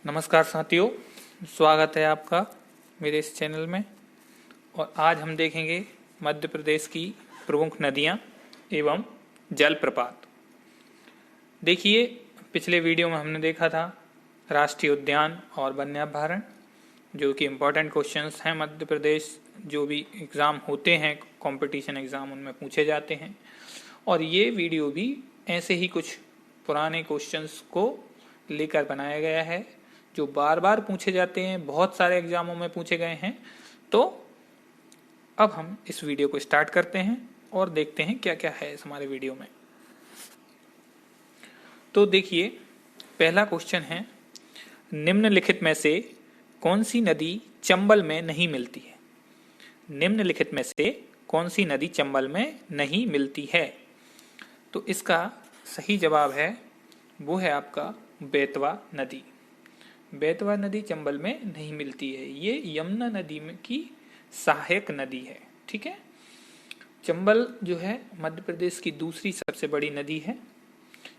नमस्कार साथियों, स्वागत है आपका मेरे इस चैनल में। और आज हम देखेंगे मध्य प्रदेश की प्रमुख नदियां एवं जलप्रपात। देखिए, पिछले वीडियो में हमने देखा था राष्ट्रीय उद्यान और वन्याभ्यारण्य, जो कि इम्पोर्टेंट क्वेश्चंस हैं। मध्य प्रदेश जो भी एग्ज़ाम होते हैं, कंपटीशन एग्ज़ाम, उनमें पूछे जाते हैं। और ये वीडियो भी ऐसे ही कुछ पुराने क्वेश्चंस को लेकर बनाया गया है, जो बार बार पूछे जाते हैं, बहुत सारे एग्जामों में पूछे गए हैं। तो अब हम इस वीडियो को स्टार्ट करते हैं और देखते हैं क्या क्या है इस हमारे वीडियो में। तो देखिए, पहला क्वेश्चन है, निम्नलिखित में से कौन सी नदी चंबल में नहीं मिलती है? निम्नलिखित में से कौन सी नदी चंबल में नहीं मिलती है? तो इसका सही जवाब है, वो है आपका बेतवा नदी। बेतवा नदी चंबल में नहीं मिलती है। ये यमुना नदी में की सहायक नदी है। ठीक है। चंबल जो है मध्य प्रदेश की दूसरी सबसे बड़ी नदी है,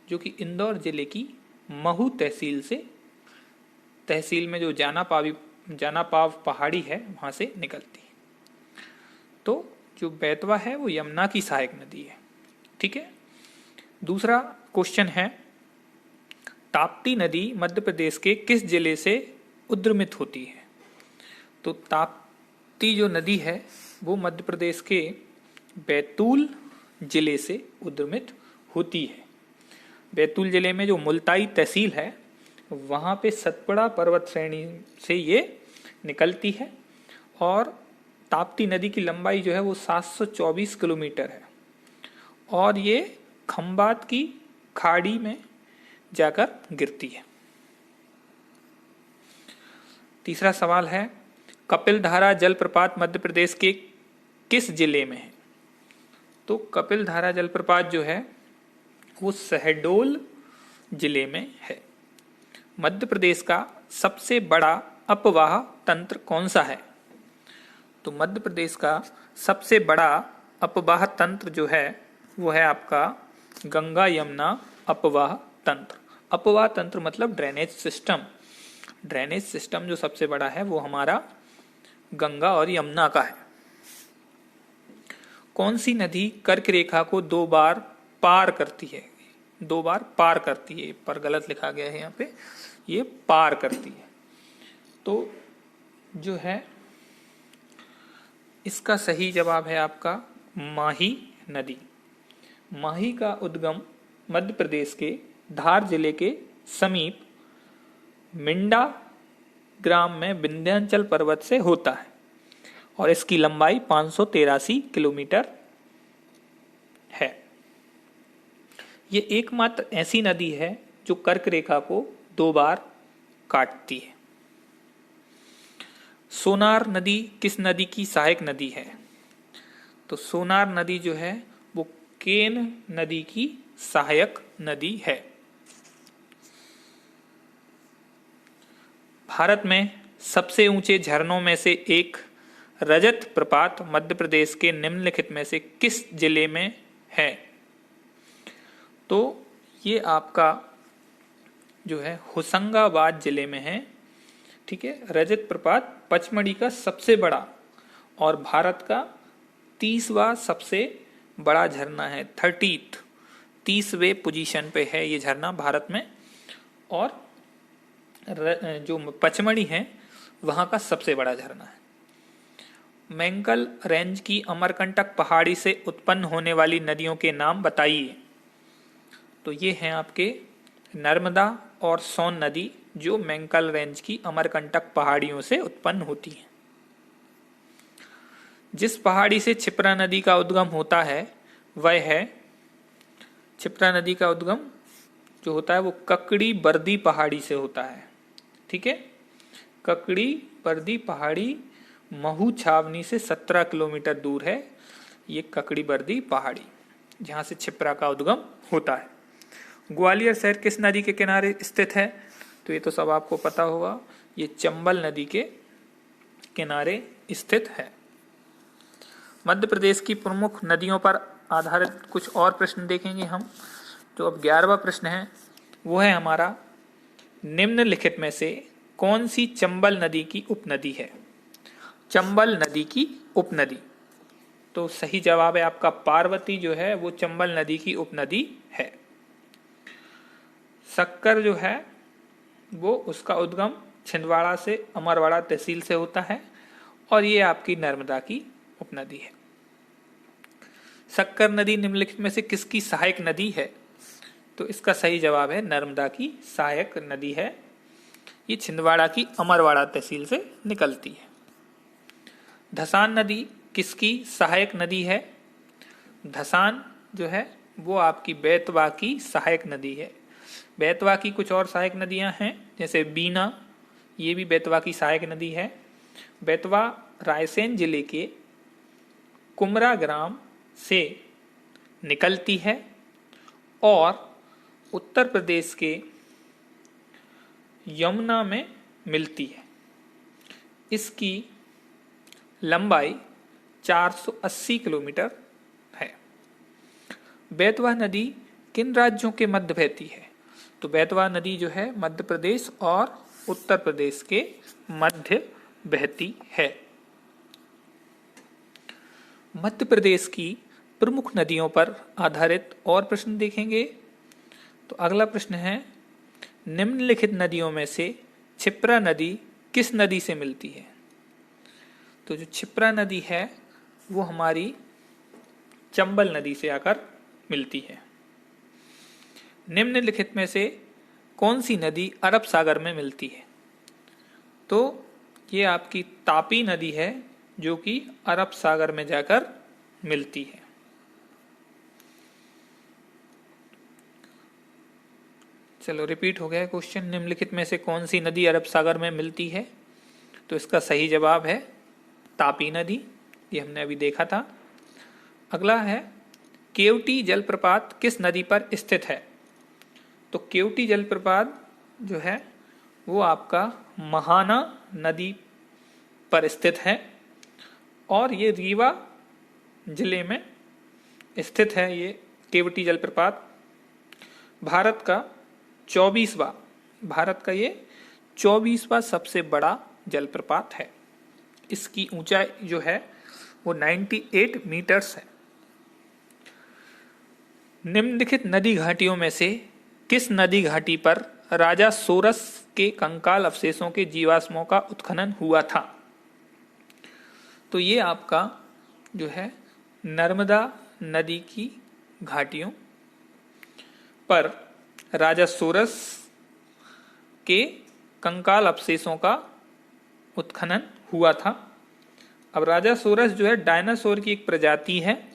जो कि इंदौर जिले की महू तहसील में जो जानापाव पहाड़ी है, वहां से निकलती है। तो जो बेतवा है वो यमुना की सहायक नदी है। ठीक है। दूसरा क्वेश्चन है, ताप्ती नदी मध्य प्रदेश के किस जिले से उद्गमित होती है? तो ताप्ती जो नदी है वो मध्य प्रदेश के बैतूल जिले से उद्गमित होती है। बैतूल जिले में जो मुल्ताई तहसील है, वहां पे सतपुड़ा पर्वत श्रेणी से ये निकलती है। और ताप्ती नदी की लंबाई जो है वो 724 किलोमीटर है, और ये खंबात की खाड़ी में जाकर गिरती है। तीसरा सवाल है, कपिलधारा जलप्रपात मध्य प्रदेश के किस जिले में है? तो कपिलधारा जलप्रपात जो है वो शहडोल जिले में है। मध्य प्रदेश का सबसे बड़ा अपवाह तंत्र कौन सा है? तो मध्य प्रदेश का सबसे बड़ा अपवाह तंत्र जो है वो है आपका गंगा यमुना अपवाह तंत्र। अपवाह तंत्र मतलब ड्रेनेज सिस्टम। ड्रेनेज सिस्टम जो सबसे बड़ा है वो हमारा गंगा और यमुना का है। कौन सी नदी कर्क रेखा को 2 बार पार करती है? 2 बार पार करती है, पर गलत लिखा गया है यहाँ पे, ये पार करती है। तो जो है इसका सही जवाब है आपका माही नदी। माही का उद्गम मध्य प्रदेश के धार जिले के समीप मिंडा ग्राम में विंध्याचल पर्वत से होता है, और इसकी लंबाई 583 किलोमीटर है। ये एकमात्र ऐसी नदी है जो कर्क रेखा को 2 बार काटती है। सोनार नदी किस नदी की सहायक नदी है? तो सोनार नदी जो है वो केन नदी की सहायक नदी है। भारत में सबसे ऊंचे झरनों में से एक रजत प्रपात मध्य प्रदेश के निम्नलिखित में से किस जिले में है? तो ये आपका जो है होशंगाबाद जिले में है। ठीक है। रजत प्रपात पचमढ़ी का सबसे बड़ा और भारत का 30वां सबसे बड़ा झरना है। 30वें पोजीशन पे है ये झरना भारत में, और जो पचमढ़ी है वहां का सबसे बड़ा झरना है। मैंकल रेंज की अमरकंटक पहाड़ी से उत्पन्न होने वाली नदियों के नाम बताइए। तो ये हैं आपके नर्मदा और सोन नदी, जो मैंकल रेंज की अमरकंटक पहाड़ियों से उत्पन्न होती है। जिस पहाड़ी से क्षिप्रा नदी का उद्गम होता है वह है, क्षिप्रा नदी का उद्गम जो होता है वो ककड़ी बर्दी पहाड़ी से होता है। ठीक है। ककड़ी बर्दी पहाड़ी महू छावनी से 17 किलोमीटर दूर है। ये ककड़ी बर्दी पहाड़ी, जहां से क्षिप्रा का उद्गम होता है। ग्वालियर शहर किस नदी के किनारे स्थित है? तो ये तो सब आपको पता होगा, ये चंबल नदी के किनारे स्थित है। मध्य प्रदेश की प्रमुख नदियों पर आधारित कुछ और प्रश्न देखेंगे हम। तो अब 11वां प्रश्न है, वो है हमारा, निम्नलिखित में से कौन सी चंबल नदी की उपनदी है? चंबल नदी की उपनदी। तो सही जवाब है आपका पार्वती जो है वो चंबल नदी की उपनदी है। शक्कर जो है वो उसका उद्गम छिंदवाड़ा से अमरवाड़ा तहसील से होता है और ये आपकी नर्मदा की उपनदी है। शक्कर नदी निम्नलिखित में से किसकी सहायक नदी है? तो इसका सही जवाब है नर्मदा की सहायक नदी है। ये छिंदवाड़ा की अमरवाड़ा तहसील से निकलती है। धसान नदी किसकी सहायक नदी है? धसान जो है वो आपकी बेतवा की सहायक नदी है। बेतवा की कुछ और सहायक नदियां हैं जैसे बीना, ये भी बेतवा की सहायक नदी है। बेतवा रायसेन जिले के कुमरा ग्राम से निकलती है और उत्तर प्रदेश के यमुना में मिलती है। इसकी लंबाई 480 किलोमीटर है। बेतवा नदी किन राज्यों के मध्य बहती है? तो बेतवा नदी जो है मध्य प्रदेश और उत्तर प्रदेश के मध्य बहती है। मध्य प्रदेश की प्रमुख नदियों पर आधारित और प्रश्न देखेंगे। तो अगला प्रश्न है, निम्नलिखित नदियों में से क्षिप्रा नदी किस नदी से मिलती है? तो जो क्षिप्रा नदी है वो हमारी चंबल नदी से आकर मिलती है। निम्नलिखित में से कौन सी नदी अरब सागर में मिलती है? तो ये आपकी तापी नदी है जो कि अरब सागर में जाकर मिलती है। चलो रिपीट हो गया है क्वेश्चन, निम्नलिखित में से कौन सी नदी अरब सागर में मिलती है? तो इसका सही जवाब है तापी नदी, ये हमने अभी देखा था। अगला है, केवटी जलप्रपात किस नदी पर स्थित है? तो केवटी जलप्रपात जो है वो आपका महाना नदी पर स्थित है और ये रीवा जिले में स्थित है। ये केवटी जलप्रपात भारत का 24वां सबसे बड़ा जलप्रपात है। इसकी ऊंचाई जो है वो 98 मीटर्स है। निम्नलिखित नदी घाटियों में से किस नदी घाटी पर राजा सोरस के कंकाल अवशेषों के जीवाश्मों का उत्खनन हुआ था? तो ये आपका जो है नर्मदा नदी की घाटियों पर राजा सोरस के कंकाल अवशेषों का उत्खनन हुआ था। अब राजा सोरस जो है डायनासोर की एक प्रजाति है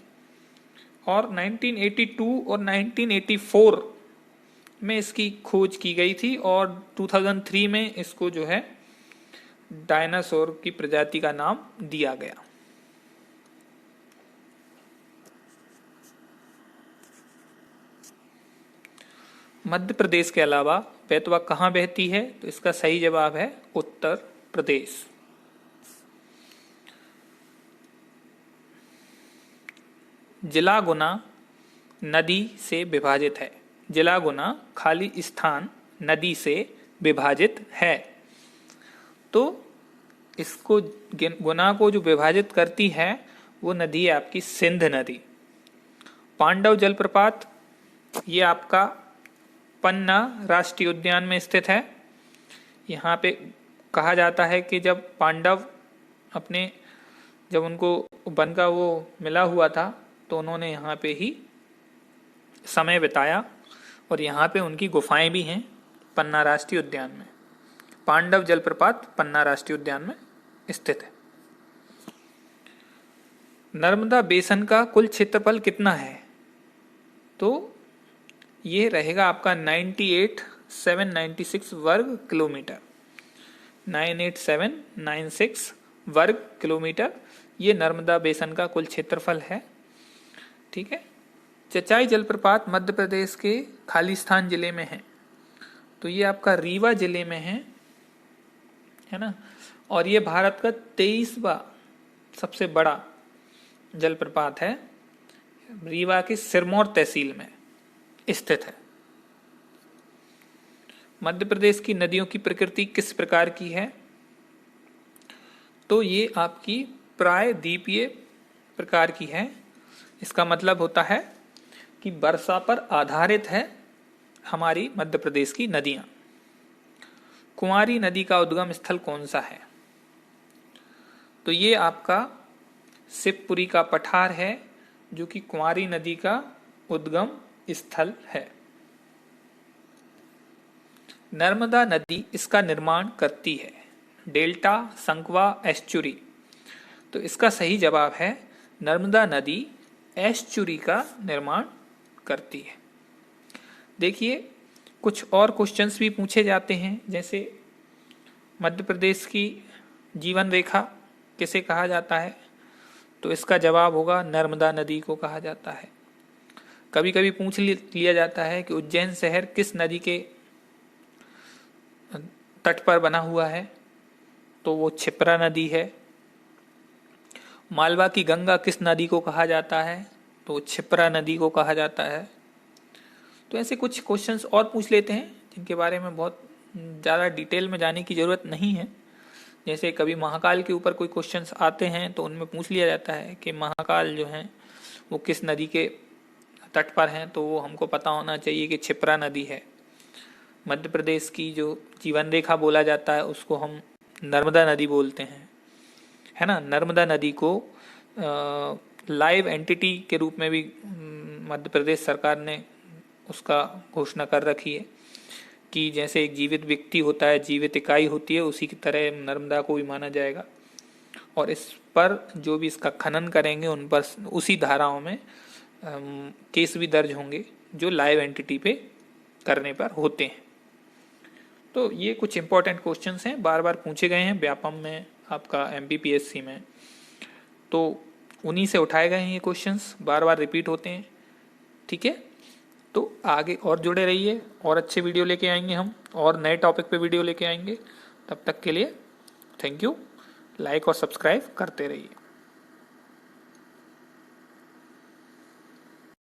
और 1982 और 1984 में इसकी खोज की गई थी और 2003 में इसको जो है डायनासोर की प्रजाति का नाम दिया गया। मध्य प्रदेश के अलावा बेतवा कहाँ बहती है? तो इसका सही जवाब है उत्तर प्रदेश। जिला गुना नदी से विभाजित है। जिला गुना खाली स्थान नदी से विभाजित है। तो इसको गुना को जो विभाजित करती है वो नदी है आपकी सिंध नदी। पांडव जलप्रपात ये आपका पन्ना राष्ट्रीय उद्यान में स्थित है। यहाँ पे कहा जाता है कि जब पांडव जब उनको वन का वो मिला हुआ था तो उन्होंने यहाँ पे ही समय बिताया और यहाँ पे उनकी गुफाएं भी हैं पन्ना राष्ट्रीय उद्यान में। पांडव जलप्रपात पन्ना राष्ट्रीय उद्यान में स्थित है। नर्मदा बेसिन का कुल क्षेत्रफल कितना है? तो ये रहेगा आपका 98,796 वर्ग किलोमीटर। 98796 वर्ग किलोमीटर ये नर्मदा बेसिन का कुल क्षेत्रफल है। ठीक है। चचाई जलप्रपात मध्य प्रदेश के खालिस्तान जिले में है। तो ये आपका रीवा जिले में है ना। और ये भारत का 23वां सबसे बड़ा जलप्रपात है। रीवा के सिरमौर तहसील में स्थित है। मध्य प्रदेश की नदियों की प्रकृति किस प्रकार की है? तो ये आपकी प्रायद्वीपीय प्रकार की है। इसका मतलब होता है कि वर्षा पर आधारित है हमारी मध्य प्रदेश की नदियां। कुंवारी नदी का उद्गम स्थल कौन सा है? तो ये आपका शिवपुरी का पठार है, जो कि कुंवारी नदी का उद्गम स्थल है। नर्मदा नदी इसका निर्माण करती है, डेल्टा, संकवा, एस्चुरी। तो इसका सही जवाब है नर्मदा नदी एस्चुरी का निर्माण करती है। देखिए कुछ और क्वेश्चंस भी पूछे जाते हैं, जैसे मध्य प्रदेश की जीवन रेखा किसे कहा जाता है? तो इसका जवाब होगा नर्मदा नदी को कहा जाता है। कभी कभी पूछ लिया जाता है कि उज्जैन शहर किस नदी के तट पर बना हुआ है? तो वो क्षिप्रा नदी है। मालवा की गंगा किस नदी को कहा जाता है? तो क्षिप्रा नदी को कहा जाता है। तो ऐसे कुछ क्वेश्चंस और पूछ लेते हैं जिनके बारे में बहुत ज़्यादा डिटेल में जाने की ज़रूरत नहीं है। जैसे कभी महाकाल के ऊपर कोई क्वेश्चंस आते हैं तो उनमें पूछ लिया जाता है कि महाकाल जो है वो किस नदी के तट पर हैं, तो वो हमको पता होना चाहिए कि क्षिप्रा नदी है। मध्य प्रदेश की जो जीवन रेखा बोला जाता है उसको हम नर्मदा नदी बोलते हैं, है ना। नर्मदा नदी को लाइव एंटिटी के रूप में भी मध्य प्रदेश सरकार ने उसका घोषणा कर रखी है कि जैसे एक जीवित व्यक्ति होता है, जीवित इकाई होती है, उसी की तरह नर्मदा को भी माना जाएगा। और इस पर जो भी इसका खनन करेंगे उन पर उसी धाराओं में केस भी दर्ज होंगे जो लाइव एंटिटी पे करने पर होते हैं। तो ये कुछ इंपॉर्टेंट क्वेश्चंस हैं, बार बार पूछे गए हैं व्यापम में, आपका MPPSC में, तो उन्हीं से उठाए गए हैं ये क्वेश्चंस, बार बार रिपीट होते हैं। ठीक है, तो आगे और जुड़े रहिए, और अच्छे वीडियो लेके आएंगे हम, और नए टॉपिक पे वीडियो लेके आएंगे। तब तक के लिए थैंक यू। लाइक और सब्सक्राइब करते रहिए।